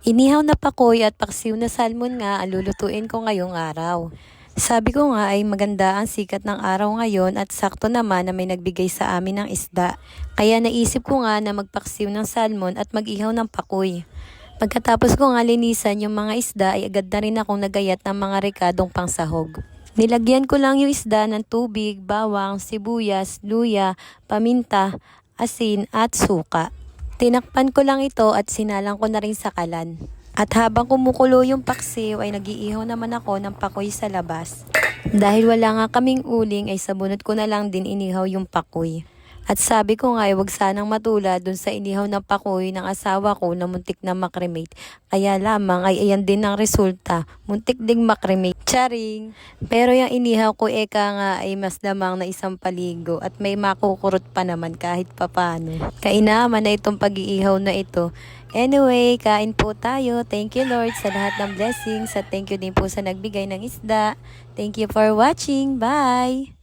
Inihaw na pakoy at paksiw na salmon nga ang lulutuin ko ngayong araw. Sabi ko nga ay maganda ang sikat ng araw ngayon at sakto naman na may nagbigay sa amin ng isda. Kaya naisip ko nga na magpaksiw ng salmon at mag-ihaw ng pakoy. Pagkatapos ko nga linisan yung mga isda ay agad na rin akong nagayat ng mga rekadong pangsahog. Nilagyan ko lang yung isda ng tubig, bawang, sibuyas, luya, paminta, asin at suka. Tinakpan ko lang ito at sinalang ko na rin sa kalan. At habang kumukulo yung paksiw ay nag-iihaw naman ako ng pakoy sa labas. Dahil wala nga kaming uling ay sabunot ko na lang din inihaw yung pakoy. At sabi ko nga ay wag sanang matulad dun sa inihaw ng pakoy ng asawa ko na muntik na makremate. Kaya lamang ay ayan din ang resulta. Muntik ding makremate. Charing! Pero yung inihaw ko eka nga ay mas damang na isang paligo at may makukurot pa naman kahit papano. Kainaman na itong pag-iihaw na ito. Anyway, kain po tayo. Thank you Lord sa lahat ng blessings at thank you din po sa nagbigay ng isda. Thank you for watching. Bye!